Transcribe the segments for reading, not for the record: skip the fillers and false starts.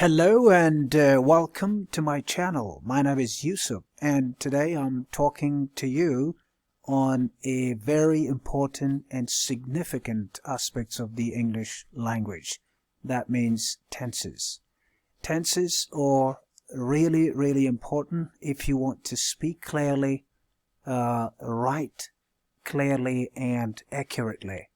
Hello and welcome to my channel. My name is Yusuf and today I'm talking to you on a very important and significant aspects of the English language. That means tenses. Tenses are really important if you want to speak clearly, write clearly and accurately.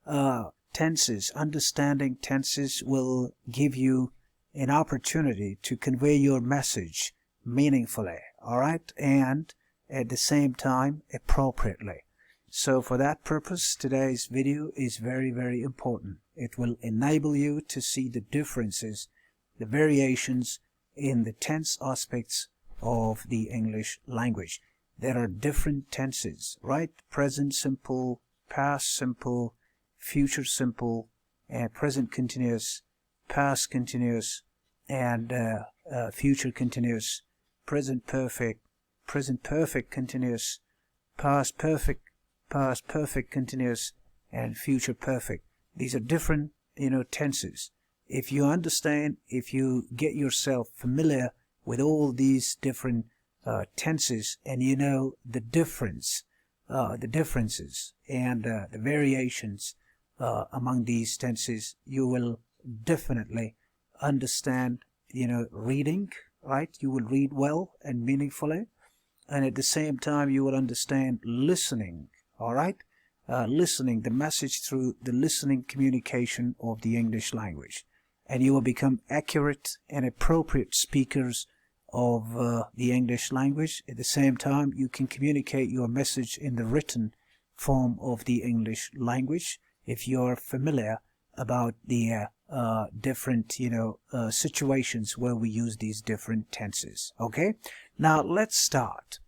Understanding tenses will give you an opportunity to convey your message meaningfully, all right, and at the same time appropriately. So for that purpose, today's video is very important. It will enable you to see the differences, the variations in the tense aspects of the English language. There are different tenses, right? Present simple, past simple, future simple, and present continuous, past continuous, and future continuous, present perfect continuous, past perfect continuous, and future perfect. These are different, tenses. If you understand, if you get yourself familiar with all these different tenses, and you know the differences and the variations among these tenses, you will definitely understand, reading, right? You will read well and meaningfully, and at the same time you will understand listening, all right? Listening, the message through the listening communication of the English language, and you will become accurate and appropriate speakers of the English language. At the same time, you can communicate your message in the written form of the English language if you are familiar about the different situations where we use these different tenses. Okay, now let's start.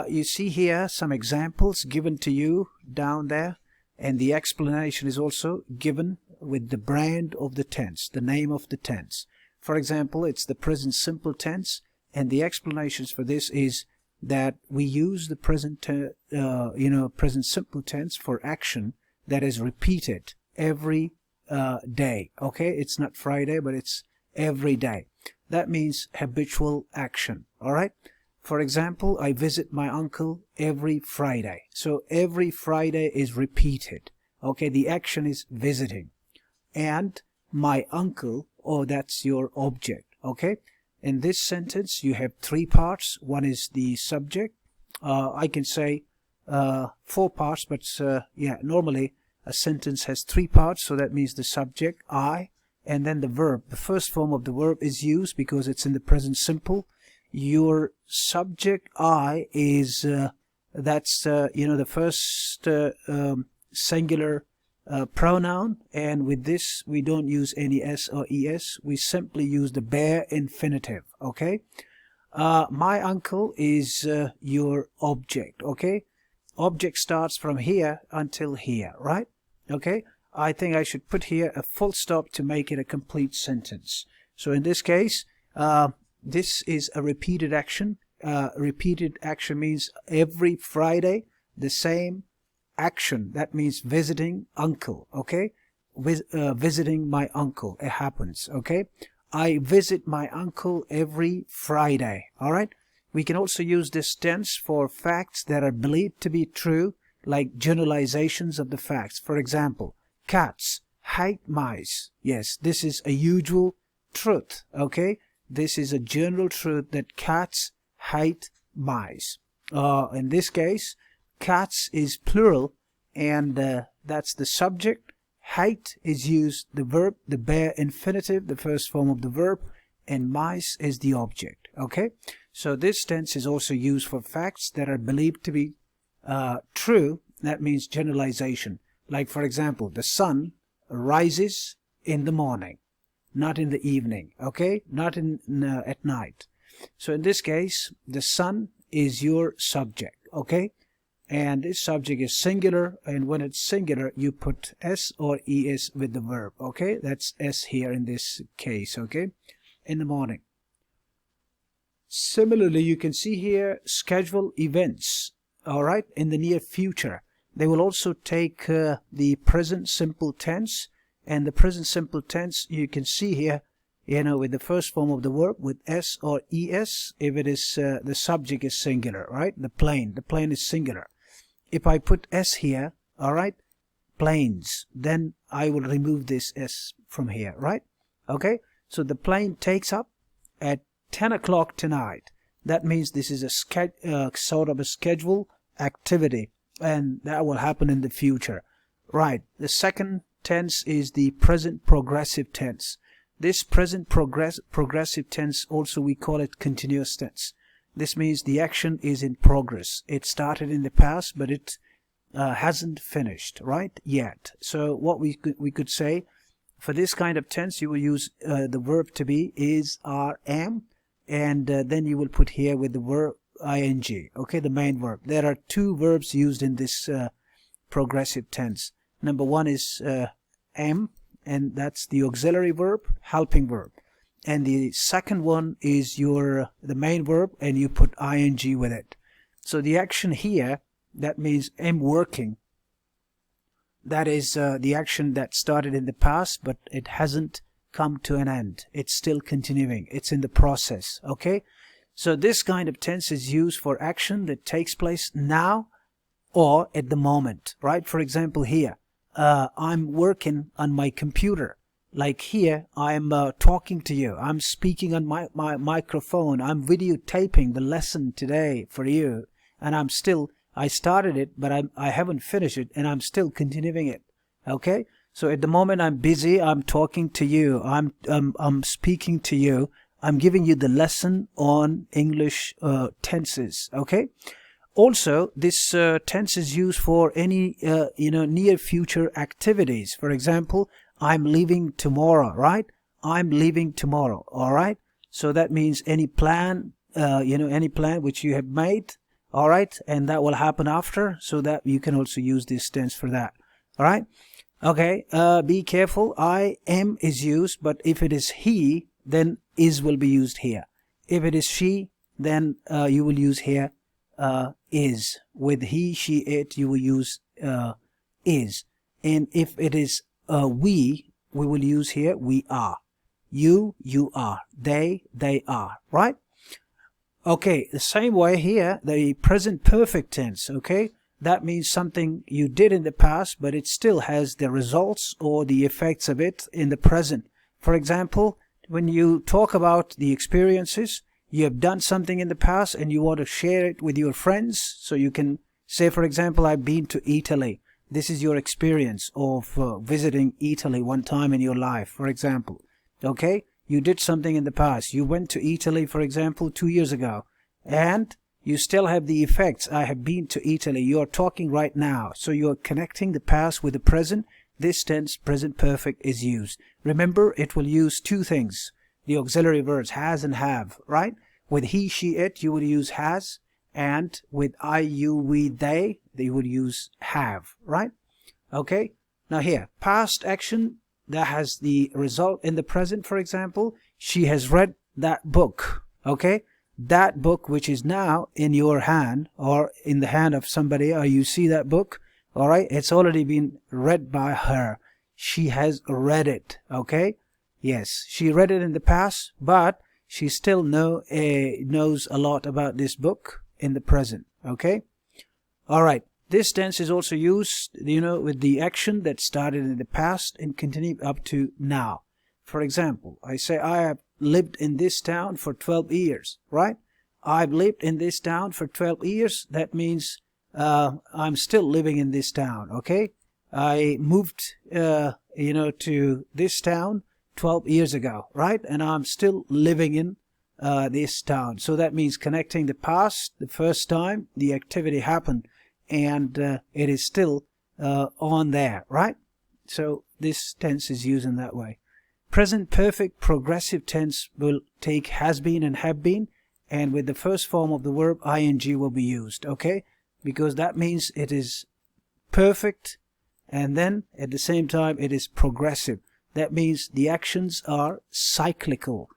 You see here some examples given to you down there, and the explanation is also given with the brand of the tense, the name of the tense. For example, it's the present simple tense, and the explanations for this is that we use the present simple tense for action that is repeated every day. Okay, it's not Friday, but it's every day. That means habitual action. All right. For example, I visit my uncle every Friday. So every Friday is repeated. Okay, the action is visiting. And my uncle, that's your object. Okay. In this sentence, you have three parts. One is the subject. I can say four parts, but normally a sentence has three parts, so that means the subject, I, and then the verb. The first form of the verb is used because it's in the present simple. Your subject, I, is the first singular pronoun, and with this we don't use any s or es. We simply use the bare infinitive. Okay, my uncle is your object. Okay, object starts from here until here, right? Okay, I think I should put here a full stop to make it a complete sentence. So in this case, this is a repeated action. Repeated action means every Friday the same action. That means visiting uncle. Okay, visiting my uncle, it happens. Okay, I visit my uncle every Friday. All right, we can also use this tense for facts that are believed to be true, like generalizations of the facts. For example, cats hate mice. Yes, this is a usual truth. Okay, this is a general truth that cats hate mice. In this case, cats is plural, and that's the subject. Hate is used, the verb, the bare infinitive, the first form of the verb, and mice is the object. Okay, so this tense is also used for facts that are believed to be true. That means generalization. Like, for example, the sun rises in the morning, not in the evening. Okay, not at night. So in this case, the sun is your subject. Okay, and this subject is singular, and when it's singular you put s or es with the verb. Okay, that's s here in this case. Okay, in the morning. Similarly, you can see here schedule events. All right, in the near future, they will also take the present simple tense, and the present simple tense, you can see here, with the first form of the verb with s or es, if it is the subject is singular, right? The plane is singular. If I put s here, all right, planes, then I will remove this s from here, right? Okay, so the plane takes up at 10 o'clock tonight. That means this is a sort of a scheduled activity, and that will happen in the future, right? The second tense is the present progressive tense. This present progressive tense, also we call it continuous tense. This means the action is in progress. It started in the past, but it hasn't finished, right, yet. So what we could say, for this kind of tense, you will use the verb to be, is, are, am, and then you will put here with the verb ing, okay, the main verb. There are two verbs used in this progressive tense. Number one is am, and that's the auxiliary verb, helping verb. And the second one is the main verb, and you put ing with it. So the action here, that means am working. That is the action that started in the past, but it hasn't come to an end. It's still continuing. It's in the process, okay? So this kind of tense is used for action that takes place now or at the moment, right? For example, here, I'm working on my computer. Like here, I'm talking to you. I'm speaking on my microphone. I'm videotaping the lesson today for you. And I started it, but I haven't finished it, and I'm still continuing it. Okay? So at the moment I'm busy, I'm talking to you. I'm speaking to you. I'm giving you the lesson on English tenses. Okay? Also, this tense is used for any near future activities. For example, I'm leaving tomorrow, right? I'm leaving tomorrow, all right? So that means any plan, any plan which you have made, all right? And that will happen after, so that you can also use this tense for that, all right? Okay, be careful. I am is used, but if it is he, then is will be used here. If it is she, then you will use here is. With he, she, it, you will use is. And if it is we will use here we are. You are. They are. Right? Okay, the same way here, the present perfect tense, okay? That means something you did in the past, but it still has the results or the effects of it in the present. For example, when you talk about the experiences, you have done something in the past and you want to share it with your friends. So you can say, for example, I've been to Italy. This is your experience of visiting Italy one time in your life, for example. Okay? You did something in the past. You went to Italy, for example, 2 years ago. And you still have the effects. I have been to Italy. You are talking right now. So you are connecting the past with the present. This tense, present perfect, is used. Remember, it will use two things. The auxiliary verbs, has and have, right? With he, she, it, you will use has. And with I, you, we, they would use have, right? Okay? Now here, past action that has the result in the present, for example, she has read that book, okay? That book which is now in your hand or in the hand of somebody, or you see that book, all right? It's already been read by her. She has read it, okay? Yes, she read it in the past, but she still knows a lot about this book in the present, okay? All right. This tense is also used, with the action that started in the past and continued up to now. For example, I say, I have lived in this town for 12 years, right? I've lived in this town for 12 years. That means I'm still living in this town, okay? I moved, to this town 12 years ago, right? And I'm still living in this town. So that means connecting the past, the first time the activity happened, and it is still on there, right? So this tense is used in that way. Present perfect progressive tense will take has been and have been, and with the first form of the verb ing will be used, okay? Because that means it is perfect, and then at the same time it is progressive. That means the actions are cyclical.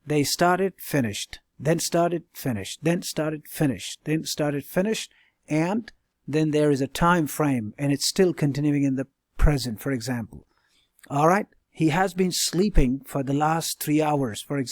They started, finished, then started, finished, then started, finished, then started, finished, and then there is a time frame, and it's still continuing in the present, for example. All right, he has been sleeping for the last 3 hours, for example.